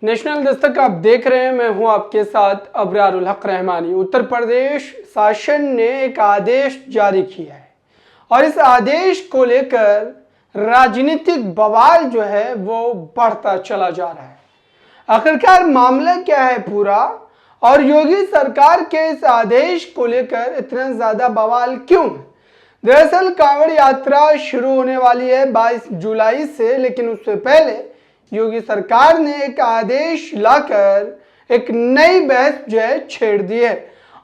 National Dastak आप देख रहे हैं, मैं हूं आपके साथ अबरारुल हक रहमानी। उत्तर प्रदेश शासन ने एक आदेश जारी किया है और इस आदेश को लेकर राजनीतिक बवाल जो है वो बढ़ता चला जा रहा है। आखिरकार मामला क्या है पूरा, और योगी सरकार के इस आदेश को लेकर इतना ज्यादा बवाल क्यों है? दरअसल कांवड़ यात्रा शुरू होने वाली है 22 जुलाई से, लेकिन उससे पहले योगी सरकार ने एक आदेश लाकर एक नई बहस जो है छेड़ दी है।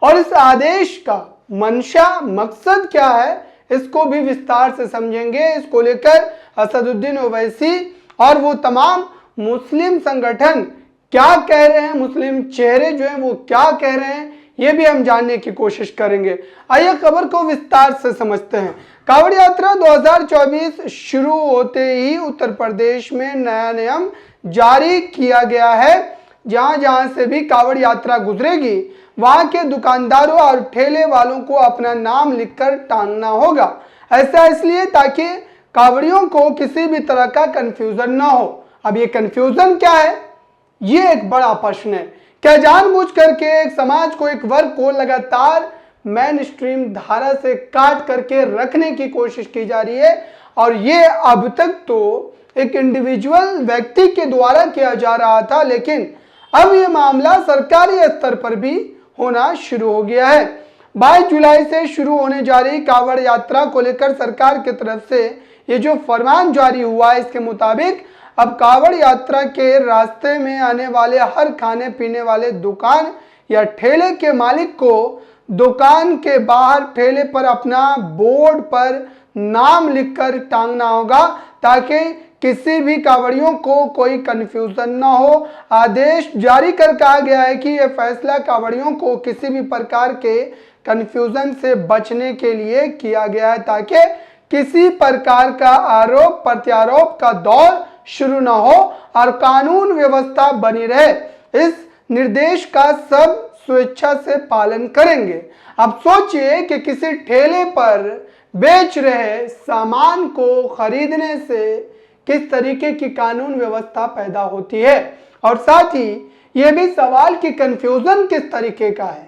और इस आदेश का मंशा मकसद क्या है, इसको भी विस्तार से समझेंगे। इसको लेकर असदुद्दीन ओवैसी और वो तमाम मुस्लिम संगठन क्या कह रहे हैं, मुस्लिम चेहरे जो हैं वो क्या कह रहे हैं, ये भी हम जानने की कोशिश करेंगे। आइए खबर को विस्तार से समझते हैं। कांवड़ यात्रा 2024 शुरू होते ही उत्तर प्रदेश में नया नियम जारी किया गया है। जहां जहां से भी कांवड़ यात्रा गुजरेगी वहां के दुकानदारों और ठेले वालों को अपना नाम लिखकर टांगना होगा। ऐसा इसलिए ताकि कांवड़ियों को किसी भी तरह का कंफ्यूजन ना हो। अब ये कंफ्यूजन क्या है, ये एक बड़ा प्रश्न है। क्या जानबूझ करके एक समाज को, एक वर्ग को लगातार मेन स्ट्रीम धारा से काट करके रखने की कोशिश की जा रही है? और ये अब तक तो एक इंडिविजुअल व्यक्ति के द्वारा किया जा रहा था, लेकिन अब ये मामला सरकारी स्तर पर भी होना शुरू हो गया है। 22 जुलाई से शुरू होने जा रही कांवड़ यात्रा को लेकर सरकार की तरफ से ये जो फरमान जारी हुआ है, इसके मुताबिक अब कांवड़ यात्रा के रास्ते में आने वाले हर खाने पीने वाले दुकान या ठेले के मालिक को दुकान के बाहर ठेले पर अपना बोर्ड पर नाम लिखकर टांगना होगा, ताकि किसी भी कांवड़ियों को कोई कंफ्यूजन ना हो। आदेश जारी कर कहा गया है कि यह फैसला कांवड़ियों को किसी भी प्रकार के कंफ्यूजन से बचने के लिए किया गया है, ताकि किसी प्रकार का आरोप प्रत्यारोप का दौर शुरू ना हो और कानून व्यवस्था बनी रहे। इस निर्देश का सब स्वेच्छा से पालन करेंगे। अब सोचिए कि किसी ठेले पर बेच रहे सामान को खरीदने से किस तरीके की कानून व्यवस्था पैदा होती है, और साथ ही यह भी सवाल कि कंफ्यूजन किस तरीके का है।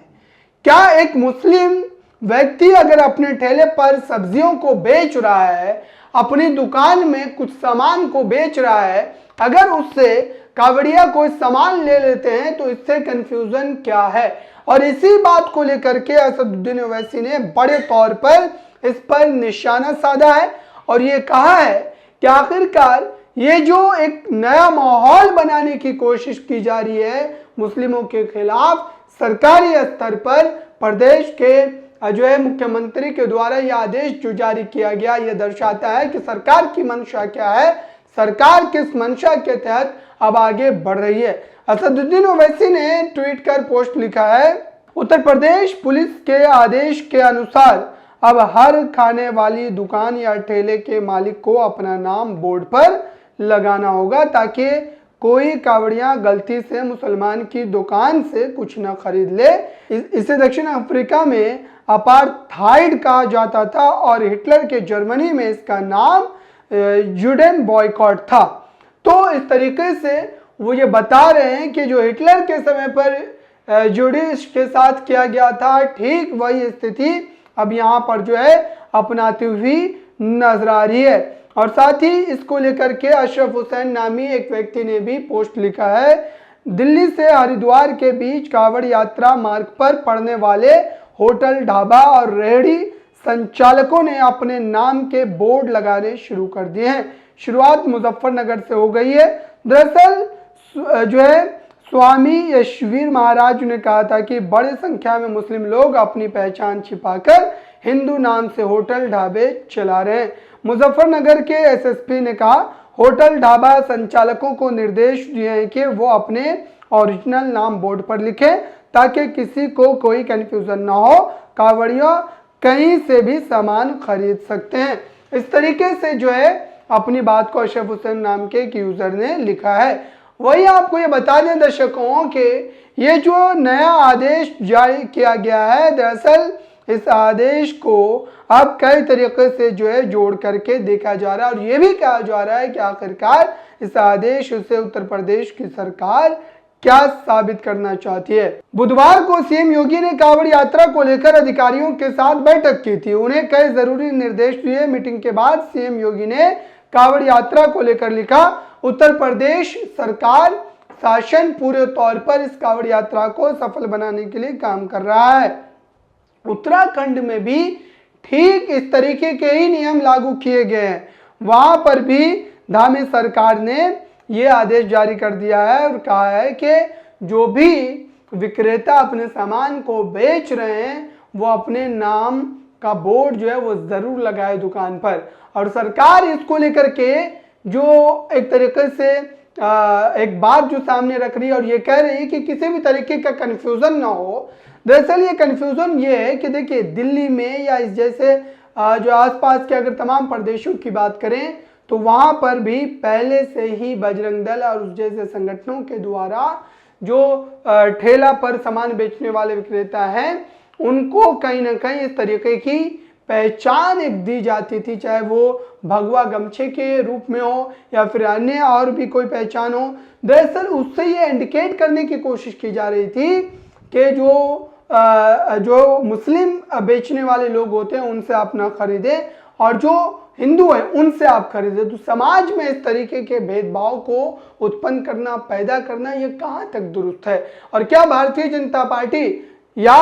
क्या एक मुस्लिम व्यक्ति अगर अपने ठेले पर सब्जियों को बेच रहा है, अपनी दुकान में कुछ सामान को बेच रहा है, अगर उससे कांवड़िया कोई सामान ले लेते हैं तो इससे कंफ्यूजन क्या है? और इसी बात को लेकर के असदुद्दीन ओवैसी ने बड़े तौर पर इस पर निशाना साधा है और ये कहा है कि आखिरकार ये जो एक नया माहौल बनाने की कोशिश की जा रही है मुस्लिमों के खिलाफ, सरकारी स्तर पर प्रदेश के जो है मुख्यमंत्री के द्वारा यह आदेश जो जारी किया गया, यह दर्शाता है कि सरकार की मंशा क्या है, सरकार किस मंशा के तहत अब आगे बढ़ रही है। असदुद्दीन ओवैसी ने ट्वीट कर पोस्ट लिखा है, उत्तर प्रदेश पुलिस के आदेश के अनुसार अब हर खाने वाली दुकान या ठेले के मालिक को अपना नाम बोर्ड पर लगाना होगा, ताकि कोई कांवड़िया गलती से मुसलमान की दुकान से कुछ न खरीद ले। इसे दक्षिण अफ्रीका में अपार्थाइड कहा जाता था और हिटलर के जर्मनी में इसका नाम जुडेन बॉयकॉट था। तो इस तरीके से वो ये बता रहे हैं कि जो हिटलर के समय पर जुडिश के साथ किया गया था, ठीक वही स्थिति अब यहाँ पर जो है अपनाती हुई नजर आ रही है। और साथ ही इसको लेकर के अशरफ हुसैन नामी एक व्यक्ति ने भी पोस्ट लिखा है, दिल्ली से हरिद्वार के बीच कांवड़ यात्रा मार्ग पर पड़ने वाले होटल, ढाबा और रेहड़ी संचालकों ने अपने नाम के बोर्ड लगाने शुरू कर दिए हैं। शुरुआत मुजफ्फरनगर से हो गई है। दरअसल जो है स्वामी यशवीर महाराज ने कहा था कि बड़ी संख्या में मुस्लिम लोग अपनी पहचान छिपाकर हिंदू नाम से होटल, ढाबे चला रहे हैं। मुजफ्फरनगर के एसएसपी ने कहा, होटल ढाबा संचालकों को निर्देश दिए हैं कि वो अपने ओरिजिनल नाम बोर्ड पर लिखें, ताकि किसी को कोई कंफ्यूजन ना हो। कांवड़िया कहीं से भी सामान खरीद सकते हैं। इस तरीके से जो है अपनी बात को अशरफ हुसैन नाम के एक यूजर ने लिखा है। वही आपको ये बता दें दर्शकों के ये जो नया आदेश जारी किया गया है, दरअसल इस आदेश को अब कई तरीके से जो है जोड़ करके देखा जा रहा है और ये भी कहा जा रहा है कि आखिरकार इस आदेश से उत्तर प्रदेश की सरकार क्या साबित करना चाहती है। बुधवार को सीएम योगी ने कांवड़ यात्रा को लेकर अधिकारियों के साथ बैठक की थी। उन्हें कई जरूरी निर्देश दिए। मीटिंग के बाद सीएम योगी ने कांवड़ यात्रा को लेकर लिखा, उत्तर प्रदेश सरकार शासन पूरे तौर पर इस कांवड़ यात्रा को सफल बनाने के लिए काम कर रहा है। उत्तराखंड में भी ठीक इस तरीके के ही नियम लागू किए गए हैं। वहां पर भी धामी सरकार ने ये आदेश जारी कर दिया है और कहा है कि जो भी विक्रेता अपने सामान को बेच रहे हैं वो अपने नाम का बोर्ड जो है वो जरूर लगाए दुकान पर। और सरकार इसको लेकर के जो एक तरीके से एक बात जो सामने रख रही है और ये कह रही है कि किसी भी तरीके का कंफ्यूजन ना हो। दरअसल ये कंफ्यूजन ये है कि देखिए दिल्ली में या इस जैसे जो आसपास के अगर तमाम प्रदेशों की बात करें तो वहां पर भी पहले से ही बजरंग दल और उस जैसे संगठनों के द्वारा जो ठेला पर सामान बेचने वाले विक्रेता हैं उनको कहीं ना कहीं इस तरीके की पहचान एक दी जाती थी, चाहे वो भगवा गमछे के रूप में हो या फिर अन्य और भी कोई पहचान हो। दरअसल उससे ये इंडिकेट करने की कोशिश की जा रही थी कि जो मुस्लिम बेचने वाले लोग होते हैं उनसे आप ना खरीदें और जो हिंदू है उनसे आप खरीदें। तो समाज में इस तरीके के भेदभाव को उत्पन्न करना, पैदा करना, ये कहाँ तक दुरुस्त है। और क्या भारतीय जनता पार्टी या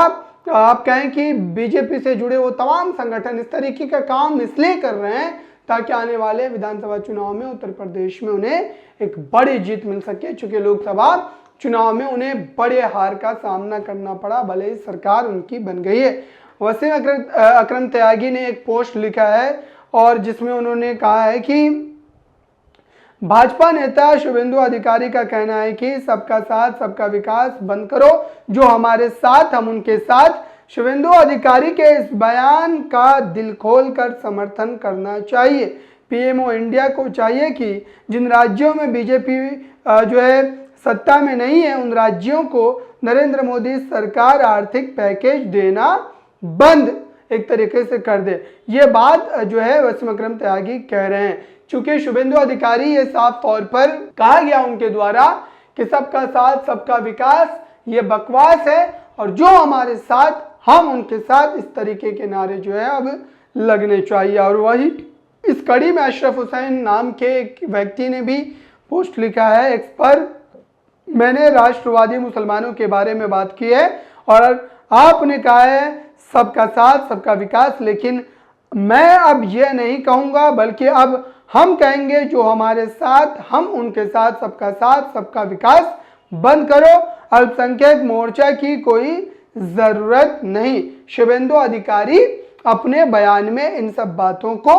आप कहें कि बीजेपी से जुड़े वो तमाम संगठन इस तरीके का काम इसलिए कर रहे हैं ताकि आने वाले विधानसभा चुनाव में उत्तर प्रदेश में उन्हें एक बड़ी जीत मिल सके, चूंकि लोकसभा चुनाव में उन्हें बड़े हार का सामना करना पड़ा, भले ही सरकार उनकी बन गई है। वसीम अकरम त्यागी ने एक पोस्ट लिखा है और जिसमें उन्होंने कहा है कि भाजपा नेता शुभेंदु अधिकारी का कहना है कि सबका साथ सबका विकास बंद करो, जो हमारे साथ हम उनके साथ। शुभेंदु अधिकारी के इस बयान का दिल खोल कर समर्थन करना चाहिए। पीएमओ इंडिया को चाहिए कि जिन राज्यों में बीजेपी जो है सत्ता में नहीं है उन राज्यों को नरेंद्र मोदी सरकार आर्थिक पैकेज देना बंद एक तरीके से कर दे। ये बात जो है वसीम अकरम त्यागी कह रहे हैं। चूंकि शुभेंदु अधिकारी ये साफ तौर पर कहा गया उनके द्वारा कि सबका साथ सबका विकास ये बकवास है और जो हमारे साथ हम उनके साथ, इस तरीके के नारे जो है अब लगने चाहिए। और वही इस कड़ी में अशरफ हुसैन नाम के एक व्यक्ति ने भी पोस्ट लिखा है एक्स पर, मैंने राष्ट्रवादी मुसलमानों के बारे में बात की है और आपने कहा है सबका साथ सबका विकास, लेकिन मैं अब यह नहीं कहूँगा बल्कि अब हम कहेंगे जो हमारे साथ हम उनके साथ, साथ सबका विकास बंद करो, अल्पसंख्यक मोर्चा की कोई जरूरत नहीं। शुभेंदु अधिकारी अपने बयान में इन सब बातों को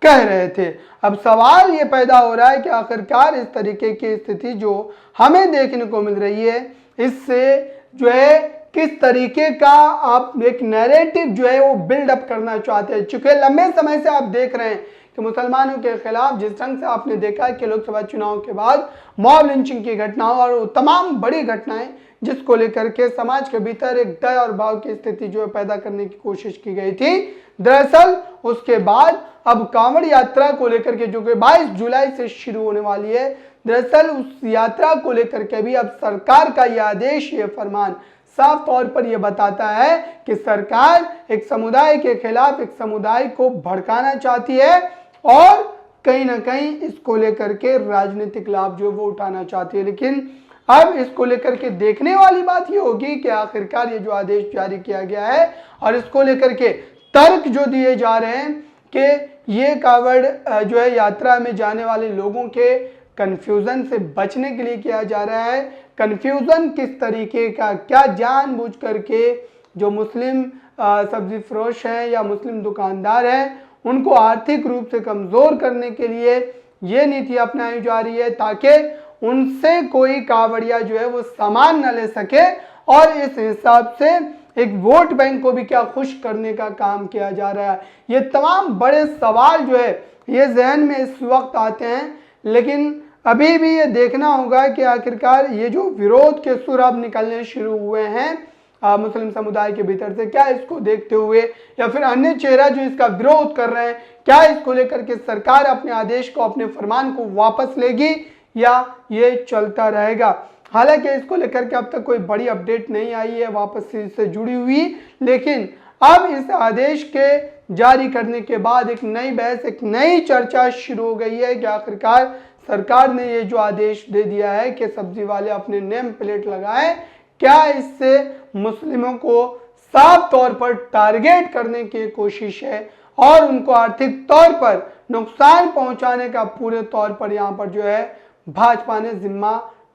कह रहे थे। अब सवाल ये पैदा हो रहा है कि आखिरकार इस तरीके की स्थिति जो हमें देखने को मिल रही है इससे जो है किस तरीके का आप एक नैरेटिव जो है वो बिल्डअप करना चाहते हैं। चूंकि लंबे समय से आप देख रहे हैं कि मुसलमानों के खिलाफ जिस ढंग से आपने देखा कि लोकसभा चुनाव के बाद मॉब लिंचिंग की घटनाओं और तमाम बड़ी घटनाएं जिसको लेकर के समाज के भीतर एक डर और भाव की स्थिति जो है पैदा करने की कोशिश की गई थी। दरअसल उसके बाद अब कांवड़ यात्रा को लेकर के जो कि 22 जुलाई से शुरू होने वाली है, दरअसल उस यात्रा को लेकर के भी अब सरकार का यह आदेश, ये फरमान साफ तौर पर यह बताता है कि सरकार एक समुदाय के खिलाफ एक समुदाय को भड़काना चाहती है और कहीं ना कहीं इसको लेकर के राजनीतिक लाभ जो वो उठाना चाहती है। लेकिन अब इसको लेकर के देखने वाली बात ये होगी कि आखिरकार ये जो आदेश जारी किया गया है और इसको लेकर के तर्क जो दिए जा रहे हैं कि ये कांवड़ जो है यात्रा में जाने वाले लोगों के कंफ्यूजन से बचने के लिए किया जा रहा है। कंफ्यूजन किस तरीके का, क्या जानबूझ करके जो मुस्लिम सब्जी फरोश हैं या मुस्लिम दुकानदार हैं उनको आर्थिक रूप से कमज़ोर करने के लिए ये नीति अपनाई जा रही है ताकि उनसे कोई कांवड़िया जो है वो सामान न ले सके और इस हिसाब से एक वोट बैंक को भी क्या खुश करने का काम किया जा रहा है। ये तमाम बड़े सवाल जो है ये जहन में इस वक्त आते हैं, लेकिन अभी भी ये देखना होगा कि आखिरकार ये जो विरोध के सुर अब निकलने शुरू हुए हैं मुस्लिम समुदाय के भीतर से, क्या इसको देखते हुए या फिर अन्य चेहरा जो इसका विरोध कर रहे हैं, क्या इसको लेकर के सरकार अपने आदेश को, अपने फरमान को वापस लेगी या ये चलता रहेगा। हालांकि इसको लेकर के अब तक कोई बड़ी अपडेट नहीं आई है वापस से इससे जुड़ी हुई, लेकिन अब इस आदेश के जारी करने के बाद एक नई बहस, एक नई चर्चा शुरू हो गई है कि आखिरकार सरकार ने ये जो आदेश दे दिया है कि सब्जी वाले अपने नेम प्लेट लगाएं, क्या इससे मुस्लिमों को साफ तौर पर टारगेट करने की कोशिश है और उनको आर्थिक तौर पर नुकसान पहुंचाने का पूरे तौर पर यहाँ पर जो है भाजपा ने जिम्मा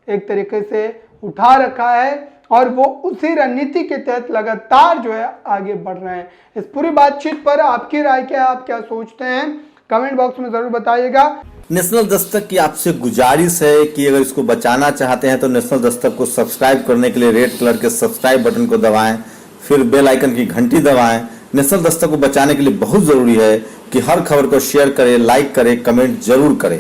एक तरीके से उठा रखा है और वो उसी रणनीति के तहत लगातार जो है आगे बढ़ रहे हैं। इस पूरी बातचीत पर आपकी राय क्या है, आप क्या सोचते हैं, कमेंट बॉक्स में जरूर बताइएगा। नेशनल दस्तक की आपसे गुजारिश है कि अगर इसको बचाना चाहते हैं तो नेशनल दस्तक को सब्सक्राइब करने के लिए रेड कलर के सब्सक्राइब बटन को दबाएं, फिर बेल आइकन की घंटी दबाएं। नेशनल दस्तक को बचाने के लिए बहुत जरूरी है कि हर खबर को शेयर करें, लाइक करें, कमेंट जरूर करें।